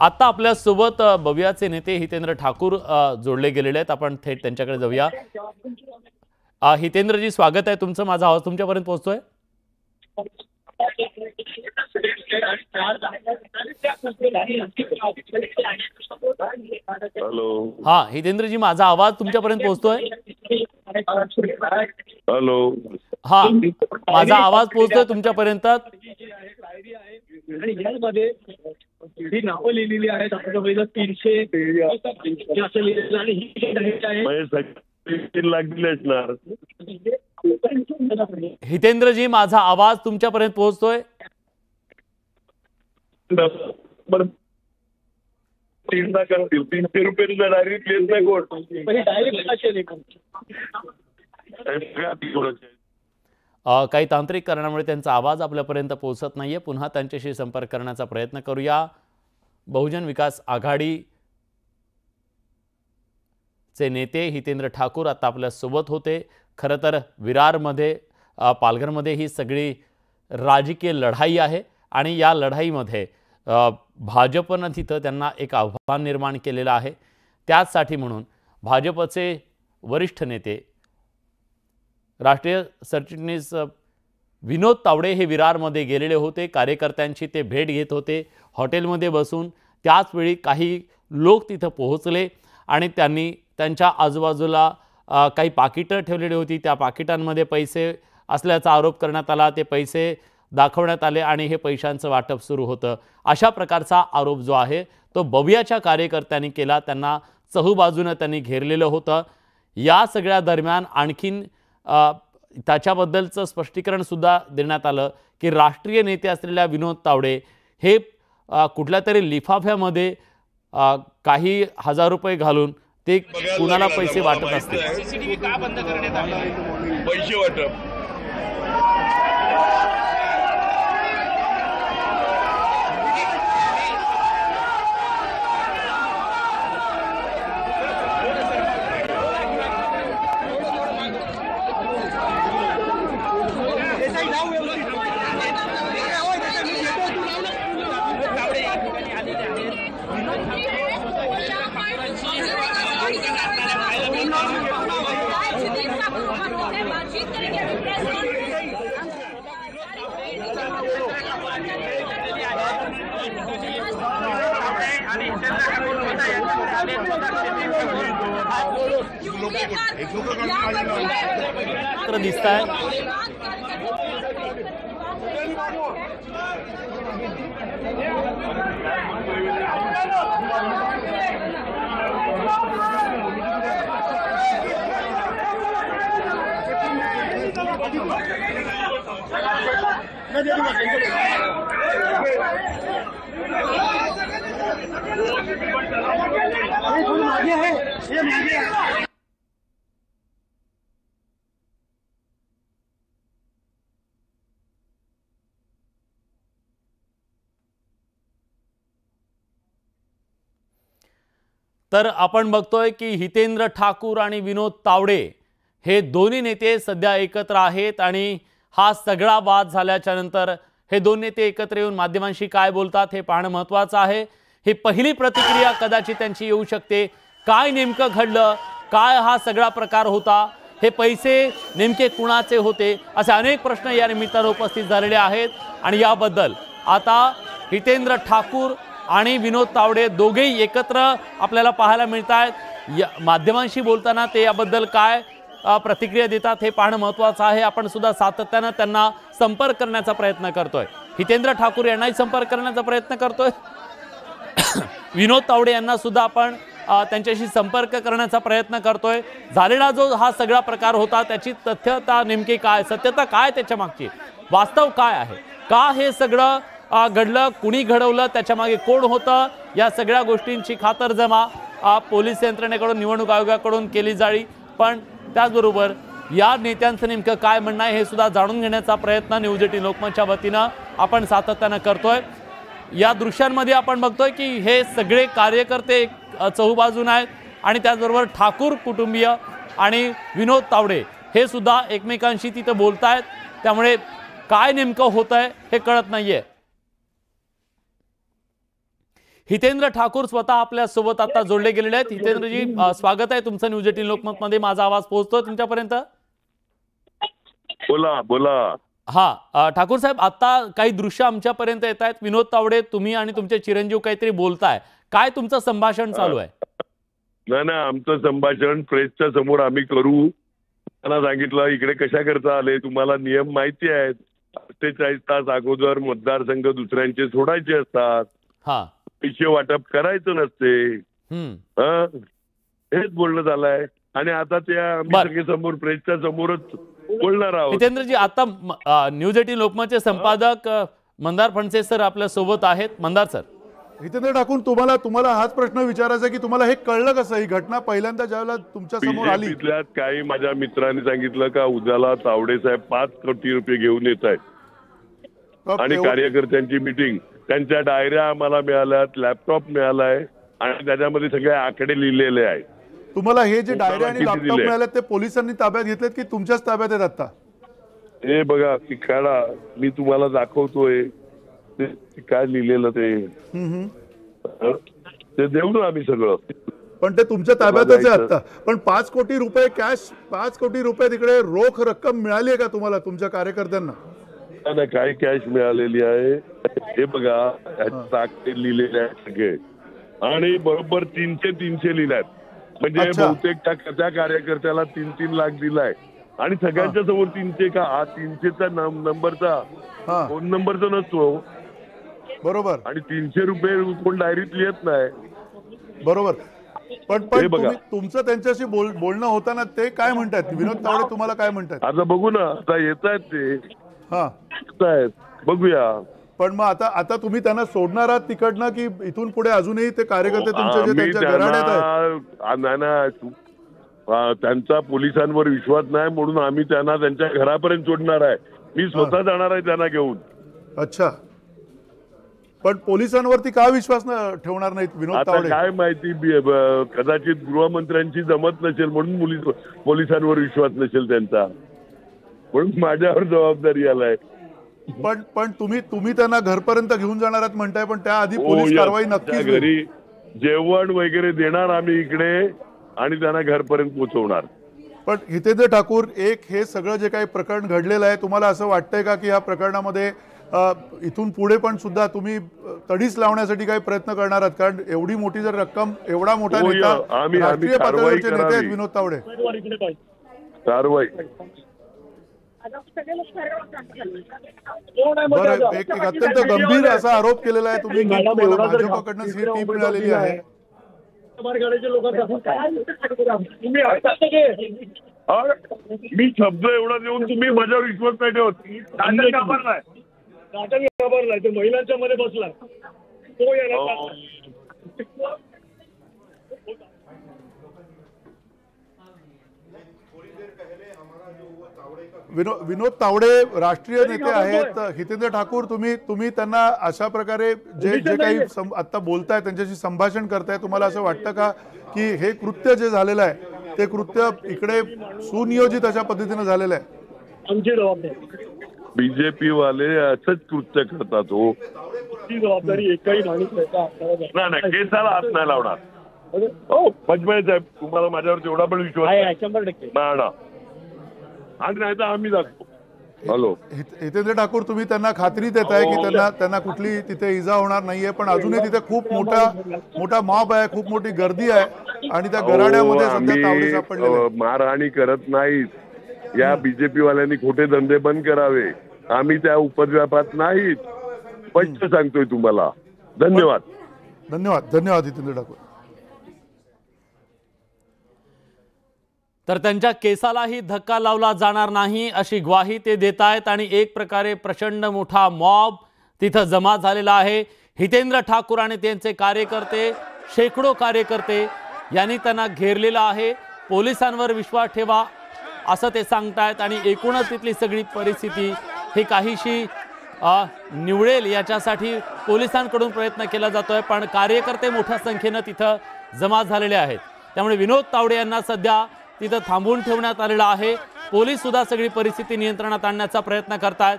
आता आपल्या सोबत बवियाचे नेते हितेंद्र ठाकूर जोडले गेलेले आहेत। आपण थेट त्यांच्याकडे जाऊया। हितेंद्रजी, स्वागत आहे तुमचं। माझा आवाज तुमच्यापर्यंत पोहोचतोय? हॅलो। हाँ हितेंद्रजी, माझा आवाज तुमच्यापर्यंत पोहोचतोय? हॅलो। हाँ माझा आवाज पोहोचतोय तुमच्यापर्यंत? ही नावं लिहिलेली आहेत आपल्याकडे 300 लाख दिले असणार। हितेंद्रजी, माझा आवाज तुमच्यापर्यंत पोहोचतोय? ₹300 डायरेक्ट येत नाही कोण। काही तांत्रिक कारणामुळे त्यांचा आवाज आपल्यापर्यंत पोहोचत नाहीये। पुन्हा त्यांच्याशी संपर्क करण्याचा प्रयत्न करूया। बहुजन विकास आघाडी चे नेते हितेंद्र ठाकूर आता आपल्या सोबत होते। खरं तर विरारमध्ये पालघरमध्ये ही सगळी राजकीय लढाई आहे आणि या लढाईमध्ये भाजपनं तिथं त्यांना एक आव्हान निर्माण केलेलं आहे। त्याचसाठी म्हणून भाजपचे वरिष्ठ नेते राष्ट्रीय सरचिटणीस विनोद तावडे हे विरारमध्ये गेलेले होते। कार्यकर्त्यांची ते भेट घेत होते हॉटेलमध्ये बसून। त्याचवेळी काही लोक तिथं पोहोचले आणि त्यांनी त्यांच्या आजूबाजूला काही पाकिटं ठेवलेली होती। त्या पाकिटांमध्ये पैसे असल्याचा आरोप करण्यात आला। ते पैसे दाखवण्यात आले आणि हे पैशांचं वाटप सुरू होतं। अशा प्रकारचा आरोप जो आहे तो बवियाच्या कार्यकर्त्यांनी केला। त्यांना चहूबाजूने त्यांनी घेरलेलं होतं। या सगळ्या दरम्यान आणखीन त्याच्याबद्दलचं स्पष्टीकरण सुद्धा देण्यात आलं की राष्ट्रीय नेते असलेल्या विनोद तावडे हे कुठल्या तरी लिफाफ्यामध्ये काही हजार रुपये घालून ते कुणाला पैसे वाटत असते। सीसीटीव्ही का बंद करण्यात आले? पैसे वाटप दिसत आहे। तर आपण बघतोय की हितेंद्र ठाकूर आणि विनोद तावडे हे दोन्ही नेते सध्या एकत्र आहेत आणि हा सगळा वाद झाल्याच्या नंतर हे दोन नेते एकत्र येऊन माध्यमांशी काय बोलतात हे पाहणं महत्त्वाचं आहे। ही पहिली प्रतिक्रिया कदाचित त्यांची येऊ शकते। काय नेमकं घडलं, काय हा सगळा प्रकार होता, हे पैसे नेमके कुणाचे होते, असे अनेक प्रश्न या निमित्तानं उपस्थित झालेले आहेत। आणि याबद्दल आता हितेंद्र ठाकूर आणि विनोद तावडे दोघेही एकत्र आपल्याला पाहायला मिळतात। माध्यमांशी बोलताना ते याबद्दल काय प्रतिक्रिया देतात हे पाहणं महत्त्वाचं आहे। आपण सुद्धा सातत्यानं त्यांना संपर्क करण्याचा प्रयत्न करतोय। हितेंद्र ठाकूर यांनाही संपर्क करण्याचा प्रयत्न करतोय। विनोद तावडे यांना सुद्धा आपण त्यांच्याशी संपर्क करण्याचा प्रयत्न करतोय। झालेला जो हा सगळा प्रकार होता त्याची तथ्यता नेमकी काय, सत्यता काय, त्याच्या मागची वास्तव काय आहे, का हे सगळं घडलं, कुणी घडवलं, त्याच्या मागे कोण होतं, या सगळ्या गोष्टींची खातरजमा पोलीस यंत्रणेकडून निवडणूक आयोगाकडून केली जाईल। पण त्याचबरोबर या नेत्यांचं नेमकं काय म्हणणं आहे हे सुद्धा जाणून घेण्याचा प्रयत्न न्यूज 18 लोकमतच्या वतीनं आपण सातत्यानं करतोय। या दृश्यांमध्ये आपण बघतोय की हे सगळे कार्यकर्ते चहूबाजून आहेत आणि त्याचबरोबर ठाकूर कुटुंबीय आणि विनोद तावडे हे सुद्धा एकमेकांशी तिथे बोलतायत। त्यामुळे काय नेमकं होतंय हे कळत नाहीये। हितेंद्र ठाकूर स्वतः आपल्या सोबत आता जोडले गेलेले आहेत। हितेंद्रजी, स्वागत आहे तुमचं न्यूज 18 लोकमत मध्ये। माझा आवाज पोहोचतोय तुमच्यापर्यंत? बोला बोला। हा, ठाकूर साहेब, आता काही दृश्य आमच्यापर्यंत येत आहेत। विनोद तावडे, तुम्ही आणि तुमचे चिरंजीव काहीतरी बोलताय, काय तुमचं संभाषण चालू आहे? नाही, आमचं संभाषण प्रेसच्या समोर आम्ही करू। त्यांना सांगितलं इकडे कशा करता आले, तुम्हाला नियम माहिती आहेत, 48 तास अगोदर मतदारसंघ दुसऱ्यांचे सोडायचे असतात, हा, पैसे वाटप करायचं नसते। हेच बोलणं झालंय आणि आता त्या आम्ही सगळे समोर प्रेसच्या समोरच बोलणार आहोत। हितेंद्रजी, आता न्यूज 18 लोकमतचे संपादक मंदार फणसे सर आपल्या सोबत आहेत। मंदार सर, हितेंद्र ठाकूर, तुम्हाला हाच प्रश्न विचारायचा की तुम्हाला हे कळलं कसं? ही घटना पहिल्यांदा ज्यावेळेला तुमच्या समोर आली, बीजेपीतल्या काही माझ्या मित्रांनी सांगितलं का उद्याला तावडे साहेब 5 कोटी रुपये घेऊन येत आहेत आणि कार्यकर्त्यांची मीटिंग, त्यांच्या डायऱ्या आम्हाला मिळाल्यात, लॅपटॉप मिळालाय आणि त्याच्यामध्ये सगळे आकडे लिहिलेले आहेत। तुम्हाला हे जे डायरी आणि लॅपटॉप मिळाले ते पोलिसांनी ताब्यात घेतलेत की तुमच्याच ताब्यात आहेत आता? हे बघा की काढा, मी तुम्हाला दाखवतोय ते काय लिहिलेलं ते देऊ ना आम्ही सगळं, पण ते तुमच्या ताब्यातच आहे आता। पण 5 कोटी रुपये कॅश, 5 कोटी रुपये तिकडे रोख रक्कम मिळाली आहे का तुम्हाला, तुमच्या कार्यकर्त्यांना? नाही, काही कॅश मिळालेली आहे। हे बघा, आकडे लिहिलेले आहेत सगळे आणि बरोबर 300 लिहिल्यात, म्हणजे बहुतेक त्या कार्यकर्त्याला 3 लाख दिलाय आणि सगळ्यांच्या समोर 300 का? हा 300चा नंबरचा फोन नंबरचा नसतो, बरोबर, आणि 300 रुपये कोण डायरीत लिहित नाही, बरोबर। पण तुमचं त्यांच्याशी बोलणं होताना ते काय म्हणतात? विनोद तावडे तुम्हाला काय म्हणतात? आता बघू ना, आता येत आहेत ते, हा, बघूया। पण मग आता तुम्ही त्यांना सोडणार आहात तिकडनं की इथून पुढे अजूनही ते कार्यकर्ते तुमचे जे त्यांच्या घराण्यात आहेत? त्यांचा पोलिसांवर विश्वास नाही म्हणून आम्ही त्यांना त्यांच्या घरापर्यंत सोडणार आहे। मी स्वतः जाणार आहे त्यांना घेऊन। अच्छा, पण पोलिसांवरती का विश्वास ठेवणार नाहीत विनोद तावडे? काय माहिती, कदाचित गृहमंत्र्यांची जमत नसेल म्हणून पोलिसांवर विश्वास नसेल त्यांचा, म्हणून माझ्यावर जबाबदारी आलाय। पण तुम्ही त्यांना घरपर्यंत घेऊन जाणार आहात म्हणताय, पण त्याआधी पोलीस कारवाई नक्कीच घरी जेवण वगैरे देणार आम्ही इकडे आणि त्यांना घरपर्यंत पोहोचवणार। पण हितेंद्र ठाकूर, हे सगळं जे काही प्रकरण घडलेलं आहे, तुम्हाला असं वाटतंय का की या प्रकरणामध्ये इथून पुढे पण सुद्धा तुम्ही तडीस लावण्यासाठी काही प्रयत्न करणार आहात? कारण एवढी मोठी जर रक्कम, एवढा मोठा नेता, राष्ट्रीय पातळीवरचे नेते आहेत विनोद तावडे, कारवाई बरं, एक अत्यंत गंभीर असा आरोप केलेला आहे तुम्ही, भाजपकडनं ही टीप मिळालेली आहे। मी शब्द एवढा देऊन तुम्ही माझ्यावर विश्वास नाही ठेवत। तो महिलांच्या मध्ये बसलाय तो विनोद तावडे राष्ट्रीय नेते आहेत। हितेंद्र ठाकूर, तुम्ही त्यांना अशा प्रकारे जे काही आता बोलताय, त्यांच्याशी संभाषण करताय, तुम्हाला असं वाटतं का की हे कृत्य जे झालेलं आहे ते कृत्य इकडे सुनियोजित अशा पद्धतीने झालेलं आहे? आमची जबाबदारी, बीजेपी वाले असंच कृत्य करतात हो। ती जबाबदारी एकही माणूस नाही, केसाला हात नाही लावणार हो भजबळे साहेब, तुम्हाला माझ्यावर तेवढा पण विश्वास आहे 100%? आणि नाही तर आम्ही दाखवू। हॅलो हितेंद्र ठाकूर, तुम्ही त्यांना खात्री देताय की त्यांना कुठली तिथे इजा होणार नाहीये, पण अजूनही तिथे खूप मोठा मॉब आहे, खूप मोठी गर्दी आहे आणि त्या घराण्यामध्ये सध्या तावडे सापडले। मारहाणी करत नाहीत, या बीजेपी वाल्यांनी खोटे धंदे बंद करावे, आम्ही त्या उपद्व्यापात नाहीत, स्पष्ट सांगतोय तुम्हाला। धन्यवाद धन्यवाद हितेंद्र ठाकूर। तर त्यांच्या केसालाही धक्का लावला जाणार नाही अशी ग्वाही ते देत आहेत आणि एक प्रकारे प्रचंड मोठा मॉब तिथं जमा झालेला आहे। हितेंद्र ठाकूर आणि त्यांचे कार्यकर्ते, शेकडो कार्यकर्ते यांनी त्यांना घेरलेला आहे। पोलिसांवर विश्वास ठेवा असं ते सांगतायत आणि एकूणच तिथली सगळी परिस्थिती ही काहीशी निवळेल याच्यासाठी पोलिसांकडून प्रयत्न केला जातोय, पण कार्यकर्ते मोठ्या संख्येने तिथं जमा झालेले आहेत। त्यामुळे विनोद तावडे यांना सध्या तिथं थांबवून ठेवण्यात आलेला आहे। पोलीस सुद्धा सगळी परिस्थिती नियंत्रणात आणण्याचा प्रयत्न करतात।